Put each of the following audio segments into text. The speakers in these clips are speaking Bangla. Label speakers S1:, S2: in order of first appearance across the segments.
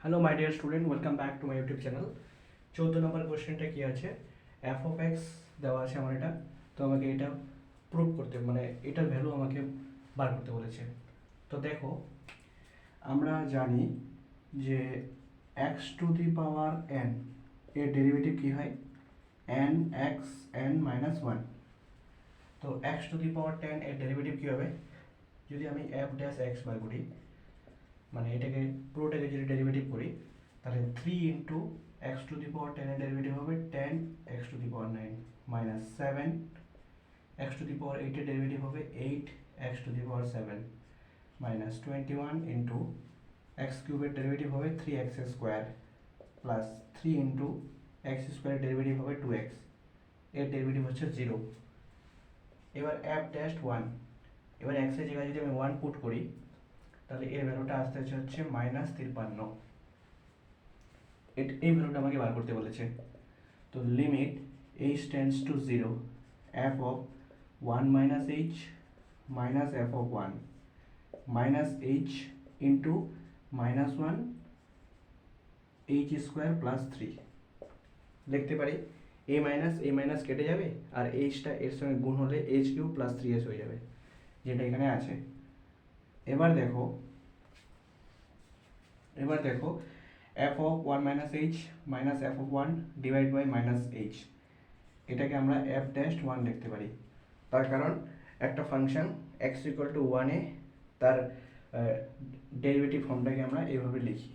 S1: Hello my dear student, welcome back to my YouTube channel. 14 নম্বর কোশ্চেনটা কি আছে, এফ অফ এক্স দেওয়া আছে আমার এটা। তো আমাকে এটা প্রুভ করতে মানে এটার ভ্যালু আমাকে বার করতে বলেছে। তো দেখো, আমরা জানি যে x to the power N এর ডেরিভেটিভ কী হয়, N x N minus one. তো এক্স টু দি পাওয়ার 10 এর ডেরিভেটিভ কী হবে, যদি আমি এফ ড্যাশ এক্স বার করি, মানে এটাকে পুরোটাকে যদি ডেরিভেটিভ করি, তাহলে 3 into X to the power 10 এর ডেরিভেটিভ হবে 10 X to the power 9 minus 7 X to the power 8 এর ডেরিভেটিভ হবে 8 X to the power 7 minus 21 into X কিউবের ডেরিভেটিভ হবে 3x square plus 3 into X স্কোয়ারের ডেরিভেটিভ হবে 2x, এর ডেরিভেটিভ হচ্ছে 0। এবার এফ ড্যাশ 1, এবার এক্সের জায়গায় যদি আমি 1 পুট করি, তাহলে এর ভ্যালুটা আসতে হচ্ছে -53। এই ভ্যালুটা আমাকে বার করতে বলেছে। তো limit h tends to 0 f of 1 minus h minus f of 1 minus h into minus 1 h square plus 3 লিখতে পারি। a মাইনাস কেটে যাবে আর এইচটা এর সঙ্গে গুণ হলে h কিউব প্লাস 3h হয়ে যাবে, যেটা এখানে আছে। এবার দেখো f of 1 minus h minus f of 1 divide by minus h, এটাকে আমরা f ড্যাশ 1 লিখতে পারি। তার কারণ একটা ফাংশন x ইকুয়াল টু 1 এ তার ডেরিভেটিভ ফর্মটাকে আমরা এইভাবে লিখি,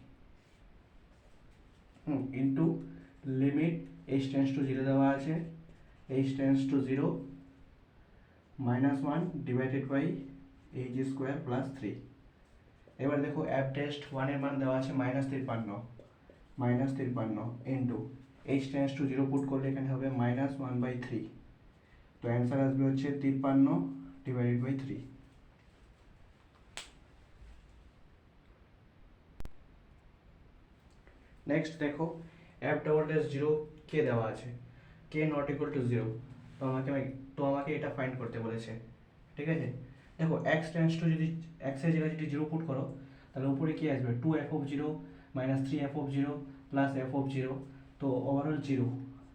S1: into limit h tends to 0 দেওয়া আছে, h tends to 0 minus 1 divided by h square plus 3। এবার দেখো f ড্যাশ 1 এর মান দেওয়া আছে -53 into h tends to 0 put করলে এখানে হবে -1/3। তো অ্যান্সার আসবে হচ্ছে 53 ডিভাইডেড বাই 3। নেক্সট দেখো f ডবল ড্যাশ 0 কে দেওয়া আছে, কে নট ইকুয়াল টু 0। তো আমাকে এটা ফাইন্ড করতে বলেছে, ঠিক আছে। দেখো x টেন্ডস টু যদি x এর জায়গায় যদি 0 পুট করো, তাহলে উপরে কি আসবে 2f of 0 minus 3f of 0 plus f of 0, তো ওভারঅল 0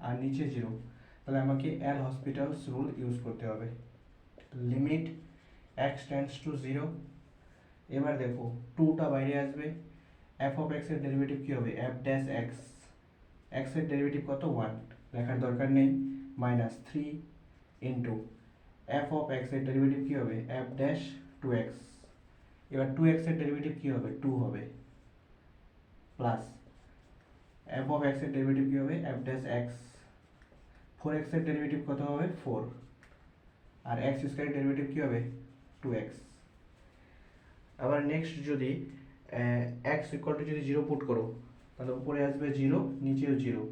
S1: আর নিচে 0। তাহলে আমাকে এল হসপিটালস রুল ইউজ করতে হবে, লিমিট x টেন্ডস টু 0। এবার দেখো 2টা বাইরে আসবে, f অফ x এর ডেরিভেটিভ কী হবে, f ড্যাশ x, x এর ডেরিভেটিভ কত 1, লেখার দরকার নেই, minus 3 into f of x এর ডেরিভেটিভ কী হবে, f ড্যাশ 2x। এবার 2x এর ডেরিভেটিভ কী হবে, 2 হবে, প্লাস f অফ x এর ডেরিভেটিভ কী হবে, f ড্যাশ x। 4x এর ডেরিভেটিভ কত হবে, 4, আর x স্কয়ারের ডেরিভেটিভ কী হবে, 2x। আবার নেক্সট যদি x ইকুয়াল টু যদি 0 পুট করো, তাহলে উপরে আসবে 0 নিচেও 0,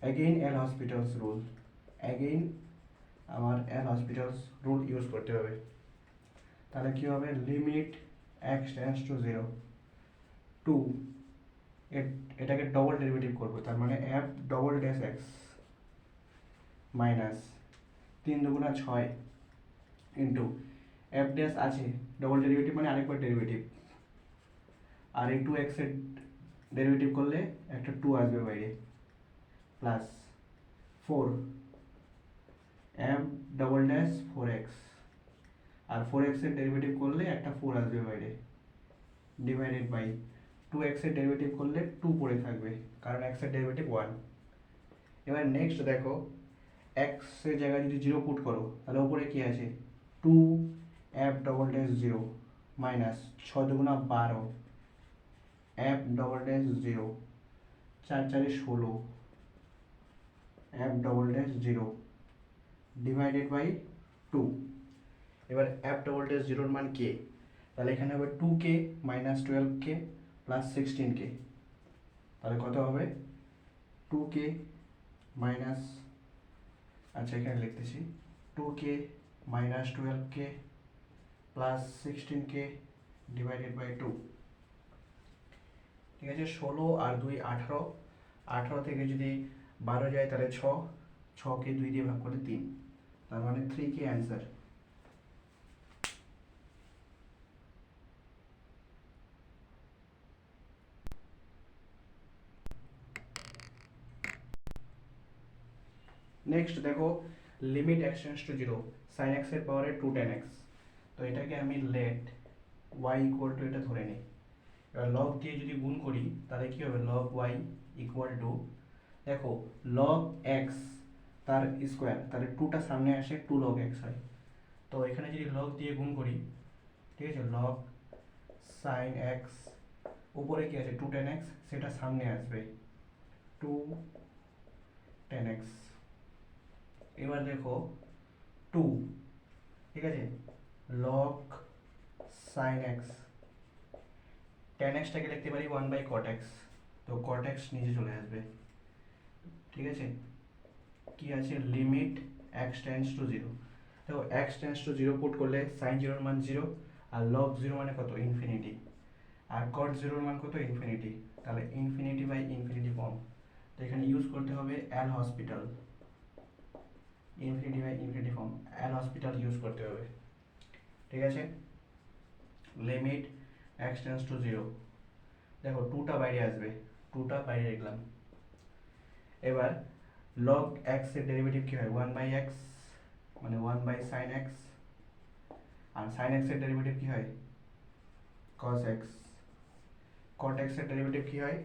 S1: অ্যাগেইন এল হসপিটালস রুল, অ্যাগেইন আমার এল হসপিটালস রুল ইউজ করতে হবে। তাহলে কী হবে, লিমিট x টেন্ডস টু 0 2, এটাকে ডবল ডেরিভেটিভ করবো, তার মানে f double dash x minus 3 দুগুণা 6 ইন্টু f ড্যাশ আছে ডবল ডেরিভেটিভ মানে আরেকবার ডেরিভেটিভ, আর এই 2x এর ডেরিভেটিভ করলে একটা 2 আসবে বাইরে, plus 4 f double dash 4x, আর 4x এর ডেরিভেটিভ করলে একটা 4 আসবে বাইরে, ডিভাইডেড বাই 2x এর ডেরিভেটিভ করলে 2 পড়ে থাকবে, কারণ x এর ডেরিভেটিভ 1। এবার নেক্সট দেখো x এর জায়গায় যদি 0 পুট করো, তাহলে উপরে কি আছে 2 f ডবল ড্যাশ 0 মাইনাস 6 দুগুণা 12 f double dash 0 4 4 16 f double dash 0 divided by 2। এবার f ডবল ড্যাশ 0 এর মান কে, তাহলে এখানে হবে 2k minus 12k plus 16k, তাহলে কত হবে 2k মাইনাস, আচ্ছা এখানে লিখতেছি 2k minus 12k plus 16k divided by 2। ঠিক আছে, 16 আর 2 18, 18 থেকে যদি 12 যায় তাহলে 6, 6কে 2 দিয়ে ভাগ করলে 3, তার মানে 3k অ্যান্সার। নেক্সট দেখো limit X tends to zero sine x এর পাওয়ারে 2 tan x, তো এটাকে আমি লেট y ইকুয়াল টু এটা ধরে নিই। এবার লগ দিয়ে যদি গুণ করি তাহলে কি হবে, লগ y ইকুয়াল টু, দেখো লগ x তার স্কোয়ার, তাহলে 2টা সামনে আসে 2 log x হয়। তো এখানে যদি লগ দিয়ে গুণ করি, ঠিক আছে, লগ সাইন এক্স, উপরে কি আছে 2 tan x, সেটা সামনে আসবে 2 tan x। এবার দেখো 2, ঠিক আছে, log sine x, tan x টাকে লিখতে পারি 1/cot x, তো cot x নিচে চলে আসবে, ঠিক আছে। কি আছে, limit x tends to zero, দেখো x tends to zero put করলে সাইন জিরোর মান জিরো, আর লগ জিরো মানে কত, ইনফিনিটি, আর cot জিরোর মান কত, ইনফিনিটি, তাহলে ইনফিনিটি বাই ইনফিনিটি ফর্ম। তো এখানে ইউজ করতে হবে L Hospital, infinity by infinity form, L Hospital use করতে হবে, ঠিক আছে। Limit x tends to zero, দেখো 2টা বাইরে আসবে, 2টা বাইরে লিখলাম। এবার log x এর ডেরিভেটিভ কি হয়, 1/x, মানে 1/sin x, আর sin x এর ডেরিভেটিভ কি হয়, cos x, cot x এর ডেরিভেটিভ কি হয়,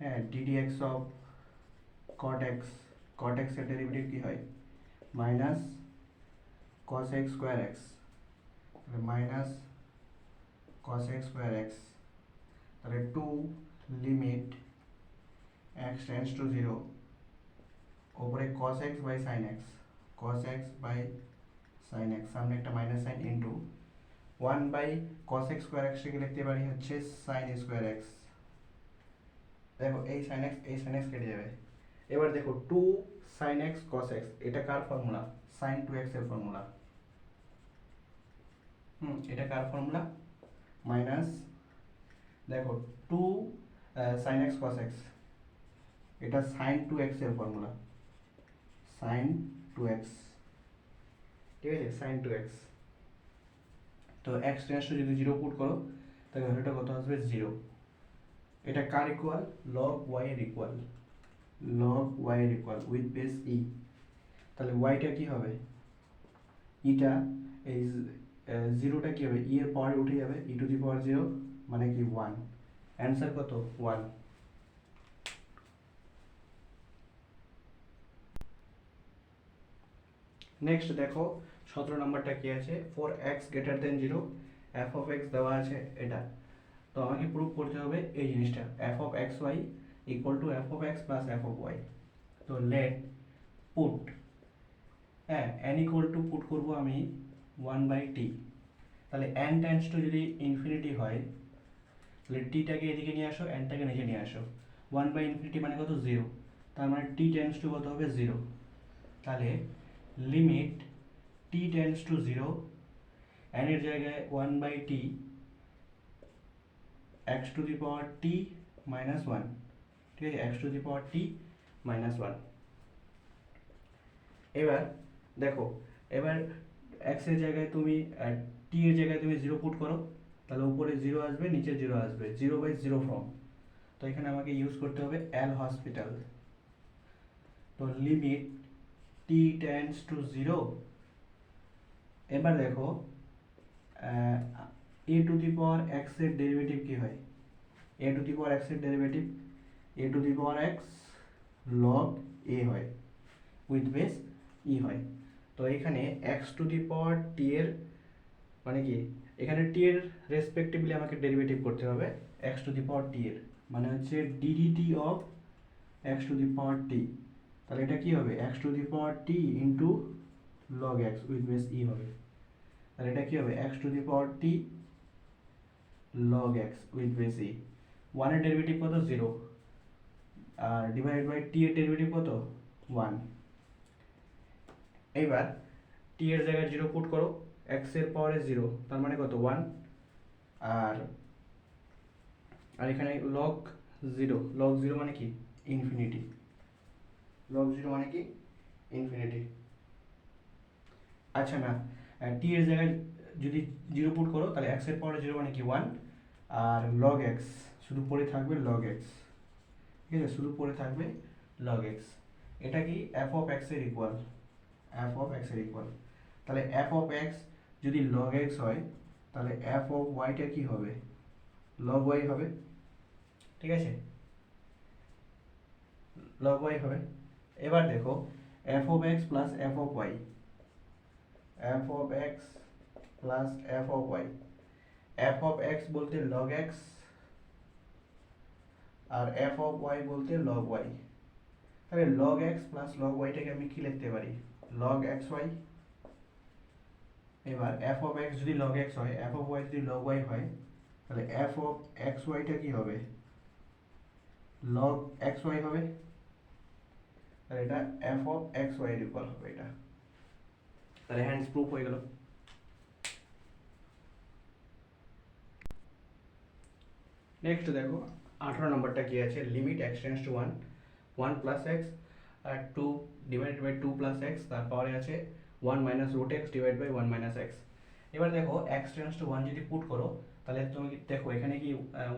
S1: হ্যাঁ ddx of cot x, cot x এর ডেরিভেটিভ কি হয়, minus cos x square x, minus cos x square x, তাহলে 2 limit x tends to zero, ওপরে cos x by sin x, cos x by sin x, সামনে একটা minus sign, into 1/cos x square x কে লিখতে পারি হচ্ছে sin স্কোয়ার x, দেখো এই sin x এই sin x কেটে যাবে। এবার দেখো 2 sin x cos x, এটা কার ফর্মুলা, sin 2x এর ফর্মুলা, এটা কার ফর্মুলা, মাইনাস দেখো 2 sin x cos x, এটা sin 2x এর ফর্মুলা, sin 2x, ঠিক আছে, sin 2x। তো x টেন্ডস টু যদি জিরো পুট করো তাহলে ভ্যালুটা কত আসবে, জিরো। এটা কার ইকুয়াল, log y এর ইকুয়াল, log y এর ইকুয়াল উইথ বেস e, তাহলে yটা কি হবে, ইটা এই জিরোটা কি হবে, e এর পাওয়ারে উঠে যাবে, e to the power zero মানে কি 1, অ্যান্সার কত 1। নেক্সট দেখো 17 নাম্বারটা কি আছে, for x greater than zero F of x দেওয়া আছে এটা, তো আমাকে প্রুভ করতে হবে এই জিনিসটা, F of X Y equal to F of X plus F of Y. তো লেট পুট, হ্যাঁ এন ইকুয়াল টু পুট করবো আমি 1/t, তাহলে এন টেন্ডস টু যদি ইনফিনিটি হয় তাহলে টিটাকে এদিকে নিয়ে আসো, এনটাকে নিচে নিয়ে আসো, 1/infinity মানে কত, জিরো, তার মানে টি টেন্ডস টু কত হবে, জিরো, তাহলে limit T tends to zero, N এর জায়গায় 1/t, x to the power t minus 1, ঠিক আছে, x to the power t minus 1। এবার দেখো, এবার x এর জায়গায় তুমি t এর জায়গায় তুমি জিরো পুট করো, তাহলে উপরে জিরো আসবে, নিচে জিরো আসবে, 0/0 ফর্ম। তো এখানে আমাকে ইউজ করতে হবে এল হসপিটাল, তো limit t tends to zero, এবার দেখো A to the power X এর ডেরিভেটিভ কি হয়, A to the power X এর derivative A to the power X log A হয়, উইথ বেস ই হয়। তো এখানে এক্স টু দি পাওয়ার টি এর মানে কি, এখানে টি এর রেসপেক্টিভলি আমাকে ডেরিভেটিভ করতে হবে এক্স টু দি পাওয়ার টি এর, মানে হচ্ছে DDT of X to the power T, তাহলে এটা কি হবে, X to the power T into log X with base E হবে, তাহলে এটা কি হবে, X to the power T log X with base E, ওয়ানের ডেরিভেটিভ কত, জিরো, আর ডিভাইড বাই টি এর ডেরিভেটিভ কত, 1। এইবার টি এর জায়গায় জিরো পুট করো, এক্স এর পাওয়ারে জিরো, তার মানে কত 1, আর আর এখানে লগ জিরো, লগ জিরো মানে কি ইনফিনিটি, লগ জিরো মানে কি ইনফিনিটি। আচ্ছা না, টি এর জায়গায় যদি জিরো পুট করো তাহলে এক্স এর পাওয়ারে জিরো মানে কি 1, আর লগ এক্স শুধু পড়ে থাকবে লগ এক্স, ঠিক আছে, শুধু পড়ে থাকবে লগ এক্স। এটা কি এফ অফ এক্স এর ইকুয়াল, এফ অফ এক্স এর ইকুয়াল। তাহলে এফ অফ এক্স যদি লগ এক্স হয় তাহলে এফ অফ ওয়াইটা কি হবে, লগ ওয়াই হবে, ঠিক আছে, লগ ওয়াই হবে। এবার দেখো F of X plus F of Y, F of X plus F of Y, F of X বলতে লগ এক্স আর এফ অফ ওয়াই বলতে লগ ওয়াই। তাহলে লগ এক্স প্লাস লগ ওয়াইটাকে আমি কি লিখতে পারি, লগ এক্স ওয়াই। এবার এফ অফ এক্স যদি লগ এক্স হয়, এফ অফ ওয়াই যদি লগ ওয়াই হয়, তাহলে এফ অফ এক্স ওয়াইটা কি হবে, লগ এক্স ওয়াই হবে। তাহলে এটা এফ অফ এক্স ওয়াই এর ইকুয়াল হবে এটা। তাহলে হ্যান্ডস প্রুফ হয়ে গেল। নেক্সট দেখো 18 নম্বরটা কি আছে, limit X tends to 1, 1 plus X আর 2 ডিভাইডেড বাই 2 প্লাস এক্স, তারপরে আছে 1 minus root X divide by 1 minus X. এবার দেখো এক্স টেন্ডস টু 1 যদি পুট করো তাহলে তুমি দেখো এখানে কি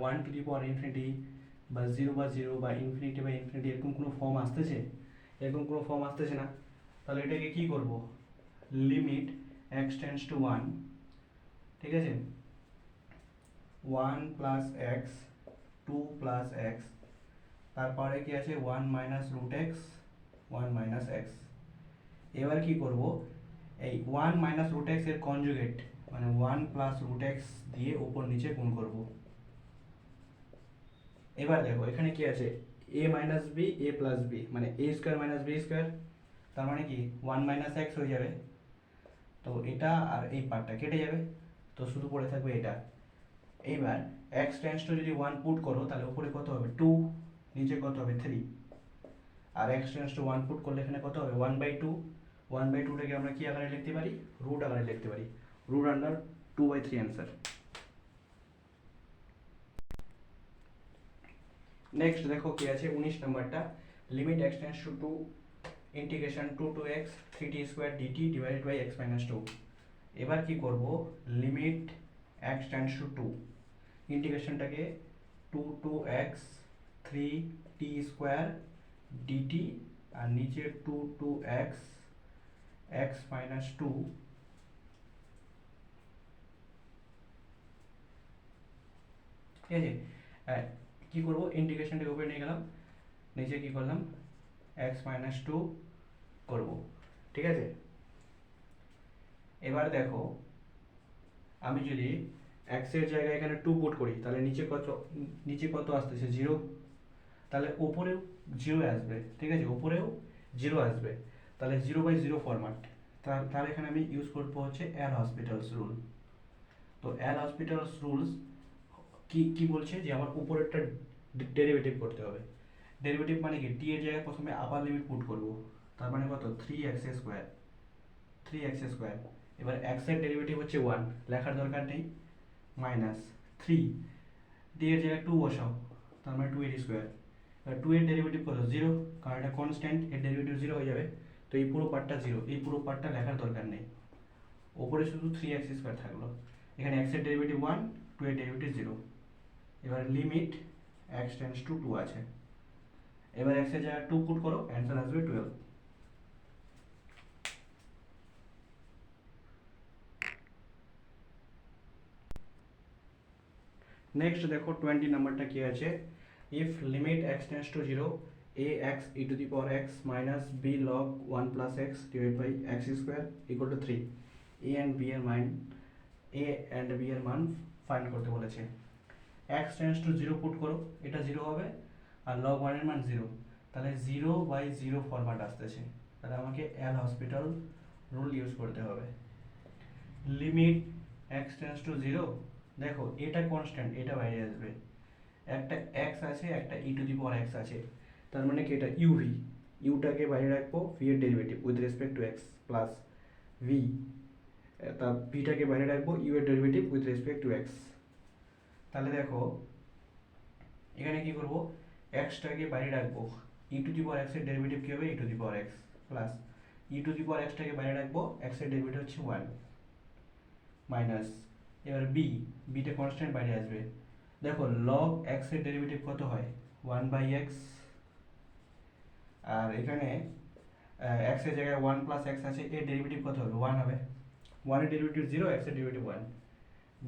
S1: 1 টু দি পাওয়ার ইনফিনিটি বা 0 বা 0 বা ইনফিনিটি বা ইনফিনিটি এরকম কোনো ফর্ম আসতেছে, এরকম কোনো ফর্ম আসতেছে না। তাহলে এটাকে কি করব, লিমিট এক্স টেন্ডস টু 1, ঠিক আছে, 1 প্লাস এক্স 2 প্লাস এক্স, তারপরে কি আছে 1 minus root X 1 minus X. এবার কি করব, এই 1 মাইনাস রুট এক্স এর কনজুগেট মানে 1 প্লাস রুট এক্স দিয়ে উপর নিচে গুণ করব। এবার দেখো এখানে কি আছে, a minus B A plus B মানে a square minus B square, তার মানে কি 1 মাইনাস এক্স হয়ে যাবে। তো এটা আর এই পার্টটা কেটে যাবে, তো শুধু পড়ে থাকবে এটা। এইবার x টেন্ডস টু যদি 1 পুট করো তাহলে উপরে কত হবে 2, নিচে কত হবে 3। আর x টেন্ডস টু 1 পুট করলে এখানে কত হবে 1/2, 1/2টাকে আমরা কি আকারে লিখতে পারি, রুট আকারে লিখতে পারি, রুট আন্ডার 2/3 অ্যান্সার। নেক্সট দেখো কি আছে 19 নাম্বারটা, limit x tends to 2 integration 2 to x 3t square dt divided by x minus 2। এবার কি করব, লিমিট x টেন্ডস টু 2 ইন্টিগ্রেশনটাকে 2 to x 3t square dt আর নিচে 2 to x x মাইনাস 2, ঠিক আছে। কি করব, ইন্টিগ্রেশনটাকে উপরে নিয়ে গেলাম, নিচে কি করলাম x মাইনাস 2 করব, ঠিক আছে। এবার দেখো আমি যদি x এর জায়গায় এখানে 2 পুট করি তাহলে নিচে কত আসতেছে 0, তাহলে উপরেও 0 আসবে, ঠিক আছে, উপরেও 0 আসবে। তাহলে 0/0 ফরম্যাট, তাহলে এখানে আমি ইউজ করব হচ্ছে এল হসপিটালস রুল। তো এল হসপিটালস রুলস কি বলছে যে আমার উপরেরটা ডেরিভেটিভ করতে হবে। ডেরিভেটিভ মানে কি, টি এর জায়গায় প্রথমে আপার লিমিট পুট করব, তার মানে কত 3x স্কয়ার, 3x স্কয়ার। এবার x এর ডেরিভেটিভ হচ্ছে 1, লেখার দরকার নেই, মাইনাস 3, d এর জায়গায় 2 বসাও, তার মানে 2 এর স্কয়ার। এবার 2 এর ডেরিভেটিভ কত 0, কারণ এটা কনস্ট্যান্ট, এর ডেরিভেটিভ 0 হয়ে যাবে। তো এই পুরো পার্টটা 0, এই পুরো পার্টটা লেখার দরকার নেই, ওপরে শুধু 3x স্কয়ার থাকলো। এখানে x এর ডেরিভেটিভ 1, 2 এর ডেরিভেটিভ 0। এবার লিমিট x টেন্ডস টু 2 আছে, এবার x এর জায়গায় 2 পুট করো, অ্যান্সার আসবে 12। নেক্সট দেখো 20 নাম্বারটা কি আছে, if limit x tends to 0 ax e to the power x minus b log 1 plus x divided by x square equal to 3, a and b এর মান ফাইন্ড করতে বলেছে। x টেন্ডস টু 0 পুট করো, এটা 0 হবে, আর log 1 এর মান 0, তাহলে 0/0 ফরম্যাট আসতেছে। তাহলে আমাকে এল হসপিটাল রুল ইউজ করতে হবে। লিমিট x টেন্ডস টু 0, দেখো এটা কনস্ট্যান্ট, এটা বাইরে আসবে, একটা x আছে একটা e to the power x আছে, তার মানে কি এটা uv, ইউটাকে বাইরে রাখবো, v এর derivative with respect to x plus v, তা ভিটাকে বাইরে রাখবো, u এর derivative with respect to x। তাহলে দেখো এখানে কি করব, x টাকে বাইরে রাখবো, e to the power x এর ডেরিভেটিভ কি হবে e to the power x plus e to the power x টাকে বাইরে রাখবো, x এর ডেরিভেটিভ হচ্ছে 1 মাইনাস, এবার বিটা কনস্ট্যান্ট বাইরে আসবে। দেখো log x এর ডেরিভেটিভ কত হয় 1/x, আর এখানে এক্স এর জায়গায় ওয়ান প্লাস এক্স আছে, এর ডেরিভেটিভ কত হবে? ওয়ান হবে। ওয়ানের ডেরিভেটিভ জিরো, এক্স এর derivative one,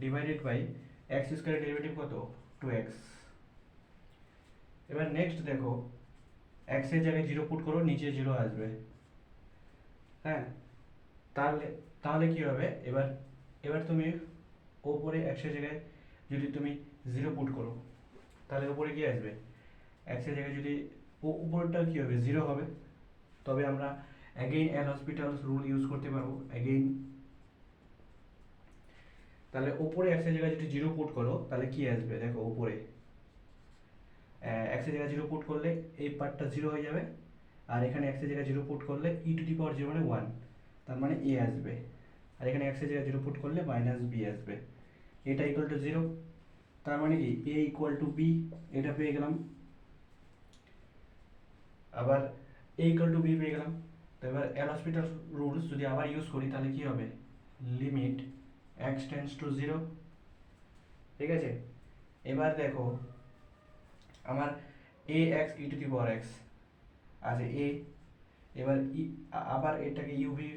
S1: divided by X স্কোয়ারের ডেরিভেটিভ কত? Two X. এবার নেক্সট দেখো, এক্স এর জায়গায় জিরো পুট করো, নিচে জিরো আসবে, হ্যাঁ। তাহলে তাহলে কি হবে? এবার এবার তুমি ওপরে এক্স এর জায়গায় যদি তুমি জিরো পুট করো, তাহলে উপরে কি আসবে? এক্স এর জায়গায় যদি উপরটা কি হবে? জিরো হবে। তবে আমরা অ্যাগেইন এল হসপিটালস রুল ইউজ করতে পারবো অ্যাগেইন। তাহলে উপরে এক্স এর জায়গায় যদি জিরো পুট করো তাহলে কি আসবে? দেখো উপরে এক্স এর জায়গায় জিরো পুট করলে এই পার্টটা জিরো হয়ে যাবে, আর এখানে এক্স এর জায়গায় জিরো পুট করলে ই টু দি পাওয়ার জিরো মানে ওয়ান, তার মানে এ আসবে। আর এখানে এক্স এর জায়গায় জিরো পুট করলে মাইনাস বি আসবে। এটা ইকুয়াল টু জিরো, তার মানে কি এ ইকুয়াল টু বি, এটা পেয়ে গেলাম। আবার এ ইকুয়াল টু বি পেয়ে গেলাম। তো এবার এল হসপিটাল রুলস যদি আবার ইউজ করি তাহলে কি হবে? Limit X tends to zero, ঠিক আছে। এবার দেখো আমার এ X E to the power X আছে এ, এবার আবার এটাকে ইউভি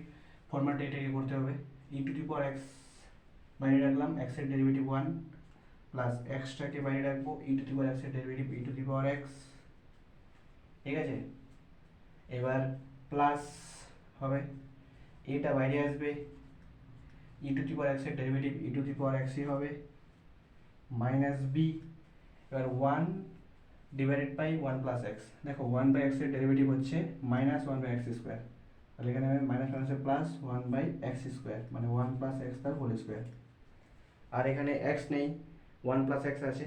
S1: ফরম্যাটে এটাকে করতে হবে। ই টু দি পাওয়ার এক্স বাইরে রাখলাম, এক্স এর ডেরিভেটিভ ওয়ান, প্লাস এক্সটাকে বাইরে রাখবো, E to the power X এর derivative E to the power X, ঠিক আছে। এবার প্লাস হবে, এটা বাইরে আসবে, E to the power X এর derivative E to the power এক্সই হবে, মাইনাস বি। এবার one divided by one plus X, দেখো ওয়ান বাই এক্স এর ডেরিভেটিভ হচ্ছে minus one by X square, তাহলে এখানে মাইনাস মাইনাসে plus one by X square, মানে ওয়ান প্লাস এক্স তার হোল স্কোয়ার। আর এখানে এক্স নেই, ওয়ান প্লাস এক্স আছে,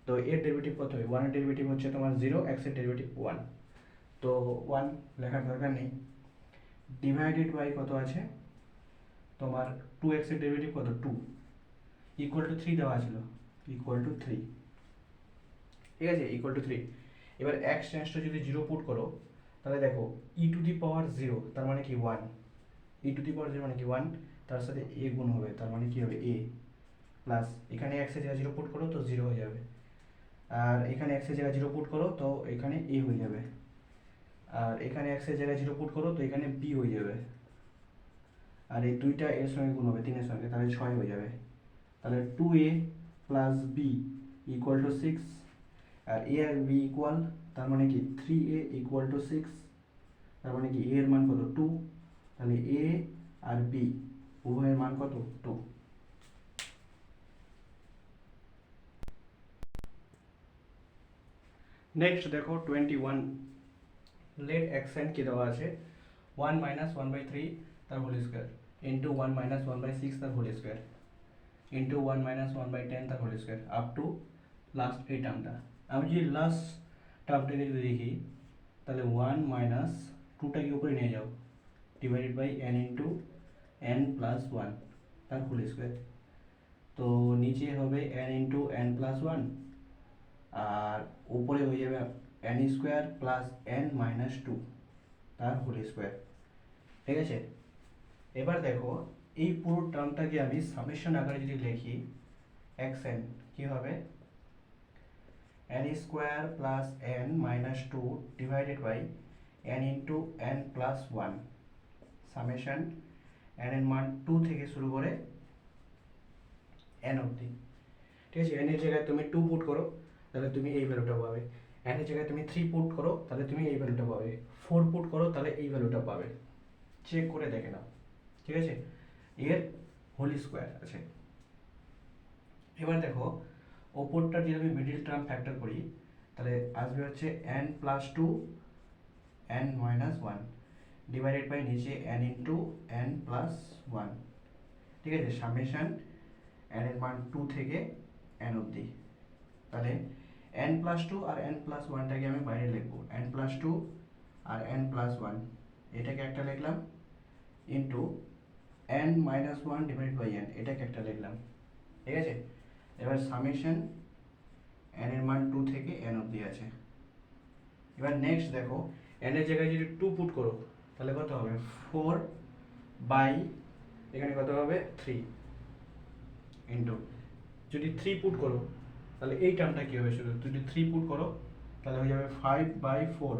S1: তো এর ডেরিভেটিভ কত হবে? ওয়ানের ডেরিভেটিভ হচ্ছে তোমার জিরো, এক্স এর ডেরিভেটিভ ওয়ান, তো ওয়ান লেখার দরকার নেই। ডিভাইডেড বাই কত আছে তোমার? টু এক্স এর ডেরিভেটিভ কত? টু, ইকুয়াল টু থ্রি দেওয়া ছিল, ইকুয়াল টু থ্রি, ঠিক আছে, ইকুয়াল টু থ্রি। এবার এক্স টেন্সটা যদি জিরো পুট করো তাহলে দেখো ই টু দি পাওয়ার জিরো তার মানে কি one, E to the power zero মানে কি ওয়ান, তার সাথে এ গুণ হবে, তার মানে কি হবে এ, প্লাস এখানে এক্স এর জায়গায় জিরো পুট করো তো জিরো হয়ে যাবে, আর এখানে এক্স এর জায়গায় জিরো পুট করো তো এখানে এ হয়ে যাবে, আর এখানে এক্স এর জায়গায় জিরো পুট করো তো এখানে বি হয়ে যাবে, আর এই দুইটা এর সঙ্গে গুণ হবে তিনের সঙ্গে, তাহলে ছয় হয়ে যাবে। তাহলে two A plus B equal to six, আর এ আর বি ইকুয়াল, তার মানে কি three A equal to six, তার মানে কি এ এর মান কত? টু, তাহলে এ আর বি উভয়ের মান কত? টু। নেক্সট দেখো 21, লেট এক্স এন কি দেওয়া আছে? One minus one by three তার whole square, into one minus one by six তার whole square, into one minus one by ten তার whole square, up to last এই টার্মটা। আমি যদি লাস্ট টার্মটাকে যদি দেখি তাহলে ওয়ান মাইনাস টুটাকে উপরে নিয়ে যাও, divided by N into N plus one তার হোল স্কোয়ার, তো নিচে হবে N into N plus one, আর উপরে হয়ে যাবে N square plus N minus two তার হোল স্কোয়ার, ঠিক আছে। এবার দেখো এই পুরো টার্মটাকে আমি সামেশন আকারে যদি লিখি, এক্স এন কী হবে? N square plus N minus two divided by N into N plus one, summation N এর মান টু থেকে শুরু করে এন অবধি, ঠিক আছে। এন এর জায়গায় তুমি টু পুট করো তাহলে তুমি এই ভ্যালুটা পাবে, এন এর জায়গায় তুমি থ্রি পুট করো তাহলে তুমি এই ভ্যালুটা পাবে, ফোর পুট করো তাহলে এই ভ্যালুটা পাবে, চেক করে দেখে নাও, ঠিক আছে। এর হোল স্কোয়ার আছে। এবার দেখো ওপরটা যদি আমি মিডিল টার্ম ফ্যাক্টর করি তাহলে আসবে হচ্ছে N plus two N minus one divided by নিচে N into N plus one, ঠিক আছে, সামেশন এন এর মান টু থেকে এন অবধি। তাহলে এন প্লাস টু আর এন প্লাস ওয়ানটাকে আমি বাইরে লিখবো, এন প্লাস টু আর এন প্লাস ওয়ান এটাকে একটা লিখলাম, into N minus one divide by N এটাকে একটা লিখলাম, ঠিক আছে। এবার সামেশন এন এর মান টু থেকে এন অবধি আছে। এবার নেক্সট দেখো এন এর জায়গায় যদি টু পুট করো তাহলে কত হবে? ফোর বাই এখানে কত হবে? থ্রি, ইন্টু যদি থ্রি পুট করো তাহলে এই টার্মটা কী হবে? শুধু যদি থ্রি পুট করো তাহলে হয়ে যাবে ফাইভ বাই ফোর,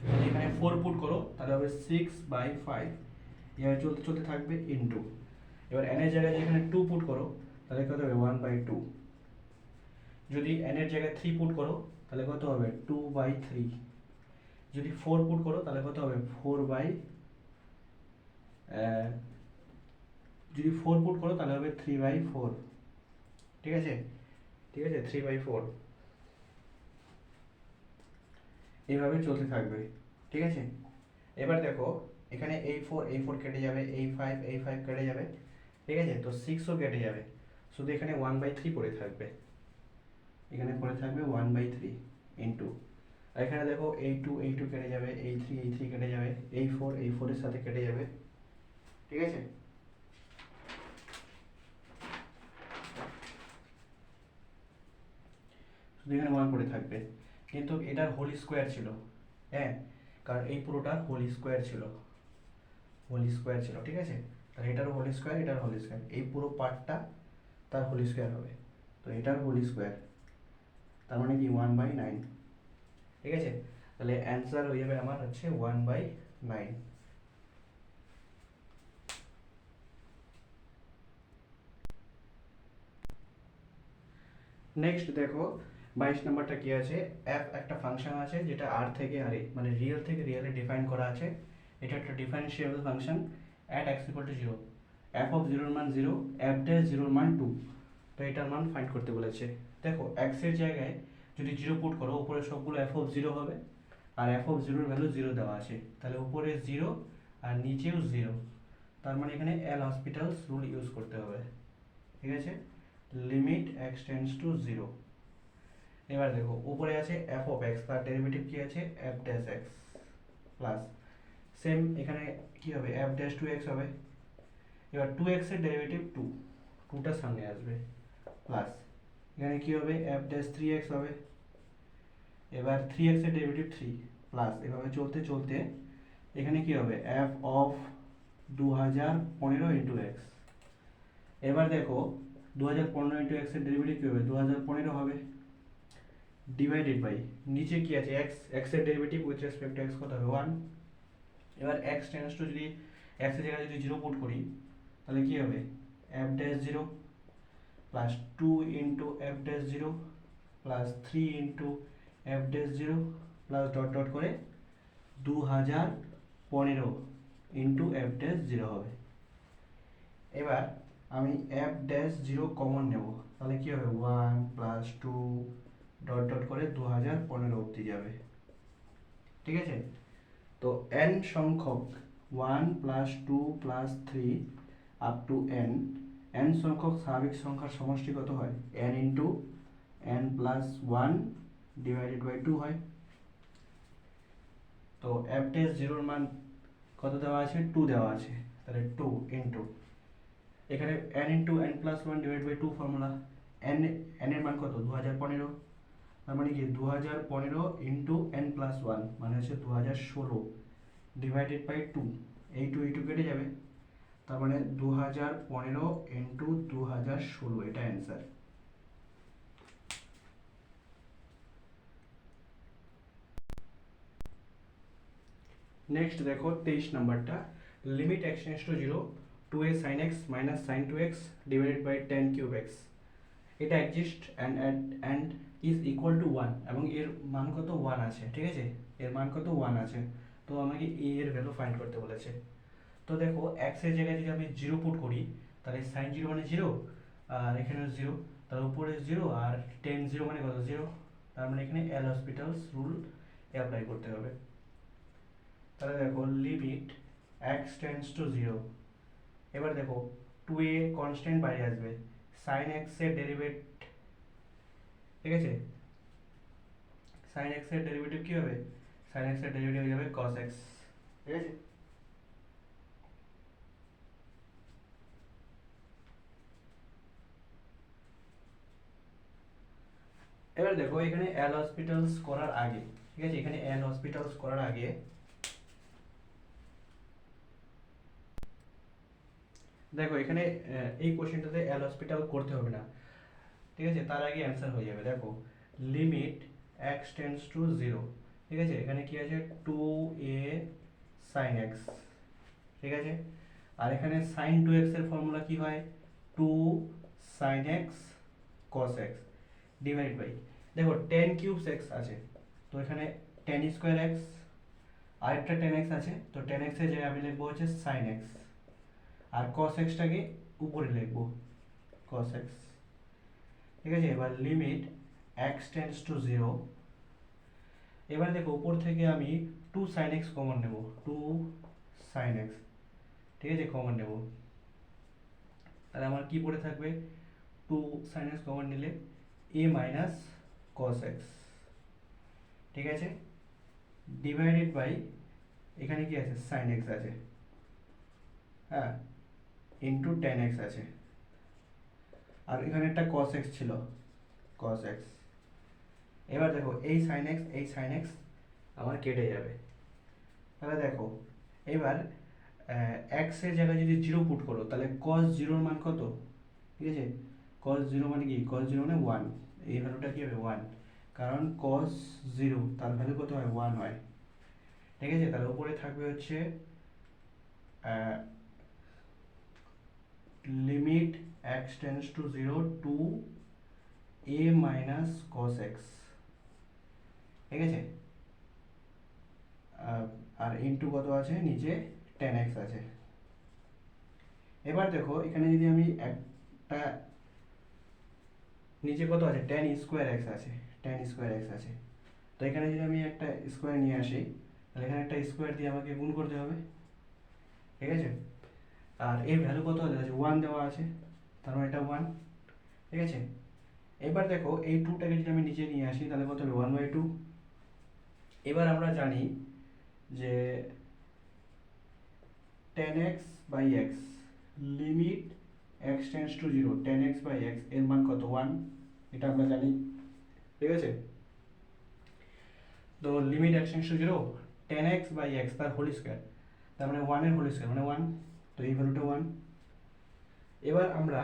S1: যদি এখানে 4 পুট করো তাহলে হবে 6/5, এভাবে চলতে চলতে থাকবে ইনটু, এবার n এর জায়গায় যেখানে 2 পুট করো তাহলে কত হবে 1/2, যদি n এর জায়গায় 3 পুট করো তাহলে কত হবে 2/3, যদি 4 পুট করো তাহলে কত হবে 4 যদি 4 পুট করো তাহলে হবে 3/4, ঠিক আছে, ঠিক আছে 3/4, এইভাবে চলতে থাকবে, ঠিক আছে। এবার দেখো এখানে এই 4 কেটে যাবে, এই 5 কেটে যাবে, ঠিক আছে, তো 6ও কেটে যাবে, শুধু এখানে 1/3 পড়ে থাকবে, এখানে পড়ে থাকবে 1/3 ইন্টু, আর এখানে দেখো এই 2 কেটে যাবে, এই 3 কেটে যাবে, এই 4 এর সাথে কেটে যাবে, ঠিক আছে। শুধু এখানে 1 পড়ে থাকবে, কিন্তু এটার হোল স্কোয়ার ছিল, হ্যাঁ, কারণ এই পুরোটা হোল স্কোয়ার ছিল, ঠিক আছে, তাহলে এটার হোল স্কোয়ার, এটার হোল স্কোয়ার, এই পুরো পার্টটা তার হোল স্কোয়ার হবে, তো এটার হোল স্কোয়ার, তার মানে কি 1/9, ঠিক আছে, তাহলে অ্যান্সার হয়ে যাবে আমার হচ্ছে 1/9। নেক্সট দেখো 22 নাম্বারটা কি আছে, f একটা ফাংশন আছে যেটা r থেকে r এ মানে রিয়েল থেকে রিয়েলে ডিফাইন করা আছে, এটা একটা differentiable function at x = 0, f of 0 এর মান 0, f dash 0 এর মান 2, তো এটার মান ফাইন্ড করতে বলেছে। দেখো x এর জায়গায় যদি 0 পুট করো উপরে সবগুলো f of 0 হবে, আর f of 0 এর ভ্যালু 0 দেওয়া আছে, তাহলে উপরে 0 আর নিচেও 0, তার মানে এখানে এল হসপিটালস রুল ইউজ করতে হবে, ঠিক আছে, লিমিট x টেন্ডস টু 0। এবার দেখো উপরে আছে f of x, তার ডেরিভেটিভ কি আছে f dash x, plus same এখানে কি হবে f dash 2x হবে, এবার 2x এর ডেরিভেটিভ 2টা সামনে আসবে, প্লাস এখানে কি হবে f dash 3x হবে, এবার 3x এর ডেরিভেটিভ 3, প্লাস এভাবে চলতে চলতে এখানে কি হবে f of 2015 ইন্টু x, এবার দেখো 2015 ইন্টু x এর ডেরিভেটিভ কি হবে 2015 হবে, ডিভাইডেড বাই নিচে কি আছে x, x এর derivative with respect to x কত হবে 1, এবার x টেন্ডস টু যদি x এর জায়গায় যদি 0 পুট করি তাহলে কি হবে f dash 0 plus 2 into f dash 0 plus 3 into f dash 0 plus dot dot করে 2015 ইন্টু f dash 0 হবে। এবার আমি f dash 0 কমন নেব, তাহলে কি হবে 1 প্লাস 2 ডট ডট করে 2015 অবধি যাবে, ঠিক আছে, তো n সংখ্যক 1 plus 2 plus 3 up to n সংখ্যক স্বাভাবিক সংখ্যার সমষ্টি কত হয় n into n plus 1 divided by 2 হয়, তো f dash 0 এর মান কত দেওয়া আছে 2 দেওয়া আছে, তাহলে 2 ইন্টু এখানে n into n plus 1 divide by 2 formula, n এর মান কত 2015, তার মানে কি 2015 ইন্টু n প্লাস 1 মানে হচ্ছে 2016 ডিভাইডেড বাই 2, এই 2 কেটে যাবে, তার মানে 2015 ইন্টু 2016, এটা অ্যান্সার। নেক্সট দেখো 23 নাম্বারটা, limit x tends to 0 2a sin x minus sin 2x divided by tan cube x, এটা exist and is equal to 1 এবং এর মান কত 1 আছে, ঠিক আছে, এর মান কত 1 আছে, তো আমাকে a এর ভ্যালু ফাইন্ড করতে বলেছে। তো দেখো x এর জায়গায় যদি আমি 0 পুট করি তাহলে sin 0 মানে 0, আর এখানে 0, তার উপরে 0 আর tan 0 মানে কত 0, তার মানে এখানে এল হসপিটালস রুল অ্যাপ্লাই করতে হবে। তাহলে দেখো লিমিট x টেন্ডস টু 0, এবার দেখো 2a কনস্ট্যান্ট বাইরে আসবে, sin x এর ডেরিভেটিভ, ঠিক আছে, sin x এর ডেরিভেটিভ কি হবে sin x এর ডেরিভেটিভ হয়ে যাবে cos x, ঠিক আছে। এবার দেখো এখানে এল হসপিটালস করার আগে, ঠিক আছে, এখানে এল হসপিটালস করার আগে দেখো এখানে এই কোশ্চেনটাতে এল হসপিটাল করতে হবে না, ঠিক আছে, তার আগে অ্যান্সার হয়ে যাবে। দেখো লিমিট x টেন্ডস টু 0, ঠিক আছে, এখানে কি আছে 2a sin x, ঠিক আছে। আর এখানে sin 2x এর ফর্মুলা কি হয়, 2 sin x cos x divide by, দেখো tan কিউবস x আছে, তো এখানে tan স্কয়ার x, আরেকটা tan x আছে, তো tan x এর জায়গায় আমি লিখবো হচ্ছে sin x, আর cos x টাকে উপরে লিখবো cos x, ঠিক আছে। এবার লিমিট x টেন্ডস টু 0, এবার দেখো উপর থেকে আমি 2 sin x কমন নেব, 2 sin x, ঠিক আছে, কমন নেব, তাহলে আমার কি পড়ে থাকবে, 2 sin x কমন নিলে a মাইনাস cos x, ঠিক আছে, ডিভাইডেড বাই, এখানে কি আছে sin x আছে, হ্যাঁ, ইন্টু tan x আছে, আর এখানে একটা cos x ছিল, cos x। এবার দেখো এই sin x আমার কেটে যাবে, তাহলে দেখো এবার x এর জায়গায় যদি 0 পুট করো তাহলে cos 0 এর মান কত, ঠিক আছে, cos 0 মানে কি, cos 0 মানে 1, এই ভ্যালুটা কি হবে 1, কারণ cos 0 তার ভ্যালু কত হয় 1 হয়, ঠিক আছে। তাহলে উপরে থাকবে হচ্ছে limit x tends to 0 two a minus cos x, ঠিক আছে, আর ইনটু কত আছে নিচে tan x আছে। এবার দেখো এখানে যদি আমি একটা নিচে কত আছে tan স্কয়ার x আছে, tan স্কয়ার x আছে, তো এখানে যদি আমি একটা স্কয়ার নিয়ে আসি তাহলে এখানে একটা স্কয়ার দিয়ে আমাকে গুণ করতে হবে, ঠিক আছে। আর এর ভ্যালু কত দেওয়া আছে 1 দেওয়া আছে, তার মানে এটা 1, ঠিক আছে। এবার দেখো এই 2টাকে যদি আমি নিচে নিয়ে আসি তাহলে কত হবে 1/2। এবার আমরা জানি যে tan x by x, limit x tends to 0 tan x by x এর মান কত 1, এটা আমরা জানি, ঠিক আছে। তো limit x tends to 0 tan x by x তার হোল স্কয়ার, তার মানে 1 এর হোল স্কয়ার মানে 1, তো এই ভ্যালুটা 1। এবার আমরা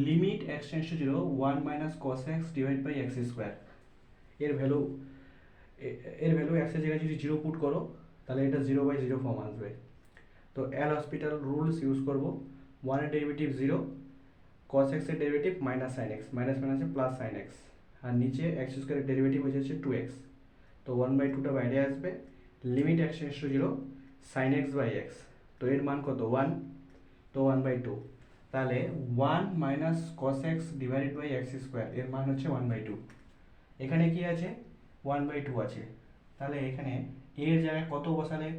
S1: limit x tends to 0 1 minus cos x divide by x square, এর ভ্যালু x এর জায়গায় যদি 0 পুট করো তাহলে এটা 0/0 ফর্ম আসবে, তো এল হসপিটাল রুলস ইউজ করব, 1 এর ডেরিভেটিভ 0, cos x এর derivative minus sin x, minus মাইনাসে প্লাস sin x, আর নিচে x স্কয়ারের ডেরিভেটিভ হয়ে যাচ্ছে 2x, তো 1/2টা বাইরে আসবে, limit x tends to 0 sin x by x, তো এর মান কত 1, তো 1/2, তাহলে 1 minus cos x divided by x square এর মান হচ্ছে 1/2, এখানে কি আছে 1/2 আছে, তাহলে এখানে এর জায়গায় কত বসালে,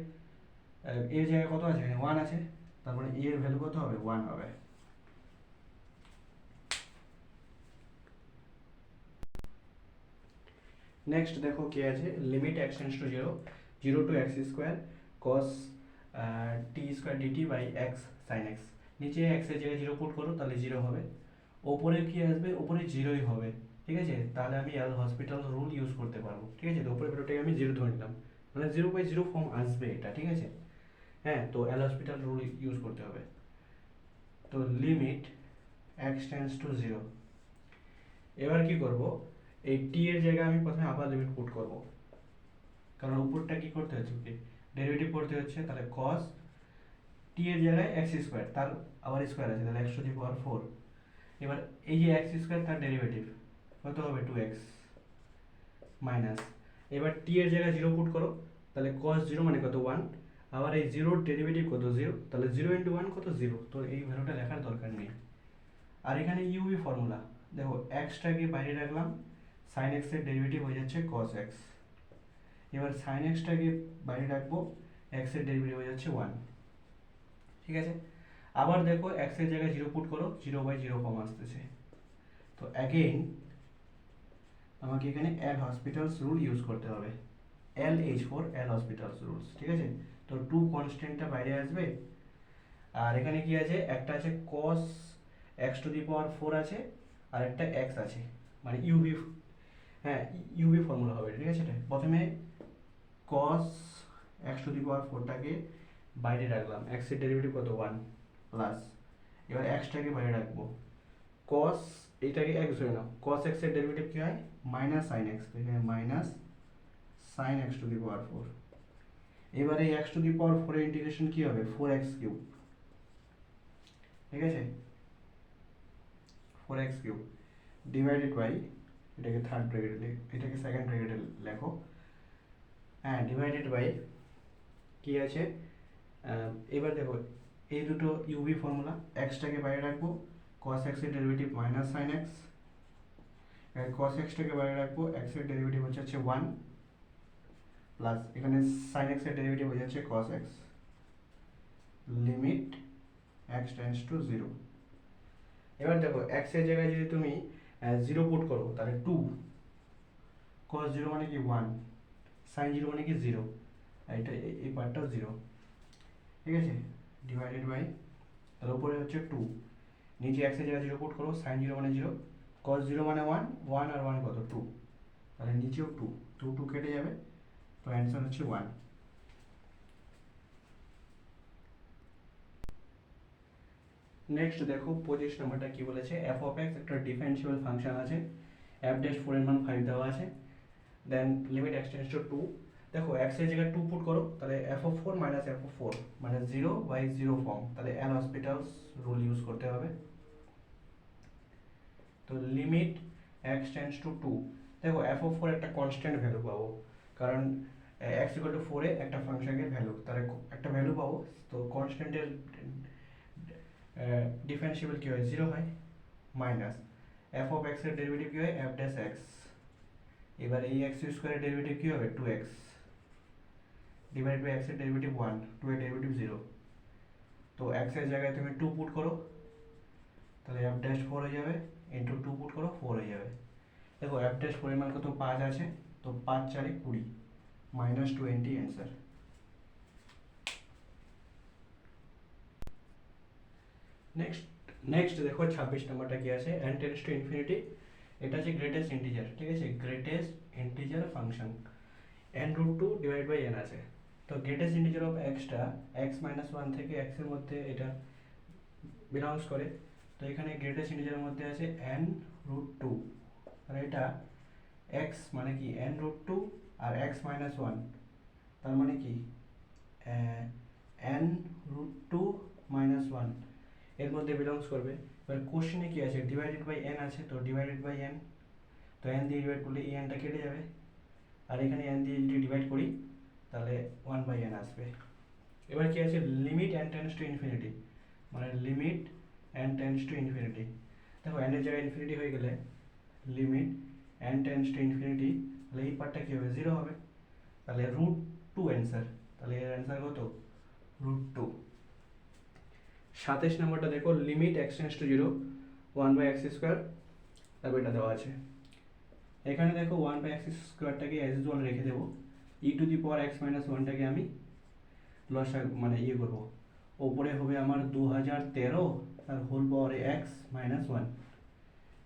S1: এর জায়গায় কত আছে, এখানে 1 আছে, তারপরে এর ভ্যালু কত হবে 1 হবে। নেক্সট দেখো কি আছে, limit x tends to 0 0 to x square cos t square dt by x sin x, নিচে x এর জায়গায় 0 পুট করো তাহলে 0 হবে, ওপরে কি আসবে, ওপরে 0ই হবে, ঠিক আছে, তাহলে আমি এল হসপিটাল রুল ইউজ করতে পারবো, ঠিক আছে। তো উপরের ভ্যালুটাকে আমি 0 ধরে নিলাম, মানে 0/0 ফর্ম আসবে এটা, ঠিক আছে, হ্যাঁ, তো এল হসপিটাল রুল ইউজ করতে হবে, তো লিমিট x টেন্ডস টু 0, এবার কি করব, এই t এর জায়গায় আমি প্রথমে আবার লিমিট পুট করব, কারণ উপরটা কি করতে হচ্ছে, কি ডেরিভেটিভ করতে হচ্ছে, তাহলে cos t এর জায়গায় x স্কয়ার, তার আবার স্কয়ার আছে, তাহলে x টু দি পাওয়ার 4, এবার এই যে x স্কয়ার তার ডেরিভেটিভ কত হবে 2x মাইনাস, এবার t এর জায়গায় 0 পুট করো তাহলে cos 0 মানে কত 1, আবার এই 0 ডেরিভেটিভ কত 0, তাহলে 0 ইনটু 1 কত 0, তো এই ভ্যালুটা লেখার দরকার নেই। আর এখানে ইউভি ফর্মুলা দেখো, xটাকে বাইরে রাখলাম, sin x এর ডেরিভেটিভ হয়ে যাচ্ছে cos x, এবার sin x টাকে বাইরে রাখবো, x এর ডেরিভেটিভ হয়ে যাচ্ছে 1, ঠিক আছে। আবার দেখো x এর জায়গায় 0 পুট করো, 0/0 ফর্ম আসতেছে, তো অ্যাগেইন আমাকে এখানে এল হসপিটালস রুল ইউজ করতে হবে, LH4 এল হসপিটালস রুলস, ঠিক আছে। তো 2 কনস্ট্যান্টটা বাইরে আসবে, আর এখানে কি আছে, একটা আছে cos x to the power 4 আছে, আর একটা x আছে, মানে ইউভি, হ্যাঁ ইউভি ফর্মুলা হবে, ঠিক আছে। এটা প্রথমে cos x টু দি পাওয়ার 4টাকে বাইরে রাখলাম, x এর ডেরিভেটিভ কত 1 প্লাস, এবার x টাকে বাইরে রাখবো, cos এইটাকে x ধরে নাও, cos x এর ডেরিভেটিভ কি হয় মাইনাস sin x, তো এখানে minus sine X to the power 4। এবারে এই এক্স টু দি পাওয়ার 4 এর ইন্টিগ্রেশন কি হবে 4x কিউব, ঠিক আছে 4x কিউব ডিভাইডেড বাই, এটাকে থার্ড ব্র্যাকেটে, এটাকে সেকেন্ড ব্র্যাকেটে লেখো, হ্যাঁ ডিভাইডেড বাই কি আছে, এবার দেখো এই দুটো ইউভি ফর্মুলা, এক্সটাকে বাইরে রাখবো, cos x এর derivative minus sine x, cos x টাকে বাইরে রাখবো, x এর ডেরিভেটিভ হচ্ছে 1 প্লাস এখানে sin x এর ডেরিভেটিভ হয়ে যাচ্ছে cos x, limit x tends to 0। এবার দেখো x এর জায়গায় যদি তুমি 0 পুট করো তাহলে 2, cos 0 মানে কি 1, sin 0 মানে কি 0, আর এটা এই পার্টটাও 0, ঠিক আছে ডিভাইডেড বাই, তার উপরে হচ্ছে 2, নিচে x এর জায়গায় 0 পুট করো, sin 0 মানে 0, cos 0 মানে 1, 1 আর 1 কত 2, তাহলে নিচেও 2, 2 2 কেটে যাবে, তো অ্যান্সার হচ্ছে 1। নেক্সট দেখো 25 নম্বরটা কি বলেছে, f of x একটা ডিফারেন্সিয়েবল ফাংশন আছে, f ড্যাশ 4 এর মান 5 দেওয়া আছে, দেন লিমিট x টেন্ডস টু 2, দেখো x এর জায়গায় 2 পুট করো, তাহলে f of 4 minus f of 4 মানে 0 বাই 0 ফর্ম, তাহলে এল হসপিটালস রুল ইউজ করতে হবে। তো লিমিট x টেন্ডস টু 2, দেখো f of 4 একটা কনস্ট্যান্ট ভ্যালু পাবো, কারণ x ইকুয়াল টু 4 এ একটা ফাংশনের ভ্যালু, তাহলে একটা ভ্যালু পাবো, তো কনস্ট্যান্টের ডিফারেন্সিয়েবল কি হয় 0 হয়, মাইনাস f of x এর ডেরিভেটিভ কি হয় f ড্যাশ x, এবার এই x স্কয়ারের ডেরিভেটিভ কি হবে 2x ডিভাইড বাই x এর ডেরিভেটিভ 1, 2 এর ডেরিভেটিভ 0, তো x এর জায়গায় তুমি 2 পুট করো, তাহলে f ড্যাশ 4 হয়ে যাবে, ইনটু 2 পুট করো 4 হয়ে যাবে, দেখো f ড্যাশ 4 এর মান কত 5 আছে, তো 5 4 এ 20 মাইনাস 20 অ্যান্সার। নেক্সট দেখো 26 নাম্বারটা কি আছে, n টেন্ডস টু ইনফিনিটি, এটা হচ্ছে গ্রেটেস্ট ইন্টিজার, ঠিক আছে greatest integer function, n root 2 divide by n আছে, তো গ্রেটেস্ট ইন্টিজার অফ এক্সটা x মাইনাস 1 থেকে x এর মধ্যে এটা বিলংস করে, তো এখানে গ্রেটেস্ট ইন্টিজারের মধ্যে আছে n রুট 2, আর এটা x মানে কি n রুট 2 আর x মাইনাস 1, তার মানে কি n রুট 2 মাইনাস 1 এর মধ্যে বিলংস করবে। এবার কোশ্চেনে কি আছে ডিভাইডেড বাই n আছে, তো ডিভাইডেড বাই n, তো n দিয়ে ডিভাইড করলে এই nটা কেটে যাবে, আর এখানে n দিয়ে যদি ডিভাইড করি তাহলে 1 বাই n আসবে। এবার কি আছে limit n tends to infinity, মানে limit n tends to infinity, দেখো n এর জায়গায় ইনফিনিটি হয়ে গেলে limit n tends to infinity, তাহলে এই পার্টটা কি হবে 0 হবে, তাহলে রুট 2 অ্যান্সার, তাহলে এর অ্যান্সার কত রুট 2। 27 নম্বরটা দেখো limit x tends to 0, 1 by x square, তারপর এটা দেওয়া আছে, এখানে দেখো 1 বাই x স্কয়ারটাকে অ্যাজ ইউজুয়াল রেখে দেবো, e to the power x minus 1টাকে আমি লসা মানে ইয়ে করবো, ওপরে হবে আমার 2013 আর হোল পাওয়ারে x মাইনাস 1।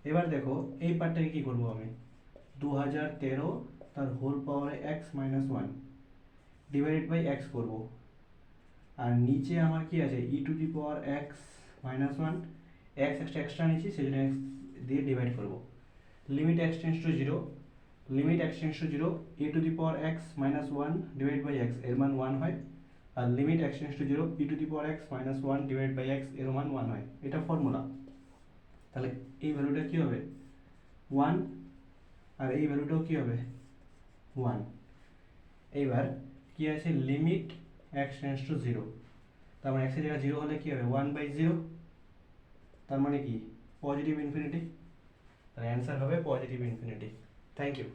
S1: এবার দেখো এই পার্টটাকে কি করবো আমি 2013 তার হোল পাওয়ারে x minus 1 divided by x করবো, আর নিচে আমার কি আছে e to the power x minus 1, x extra নিচ্ছি সেজন্য x দিয়ে ডিভাইড করবো, limit x tends to 0, limit x tends to 0 e to the power x minus 1 divide by x এর মান 1 হয়, আর limit x tends to 0 e to the power x minus 1 divide by x এর মান 1 হয়, এটা ফর্মুলা, তাহলে এই ভ্যালুটা কি হবে 1, আর এই ভ্যালুটাও কি হবে 1। এইবার কি আছে লিমিট x টেন্ডস টু 0, তার মানে x এর জায়গায় 0 হলে কি হবে 1 বাই 0, তার মানে কি পজিটিভ ইনফিনিটি, তার অ্যান্সার হবে পজিটিভ ইনফিনিটি। Thank you.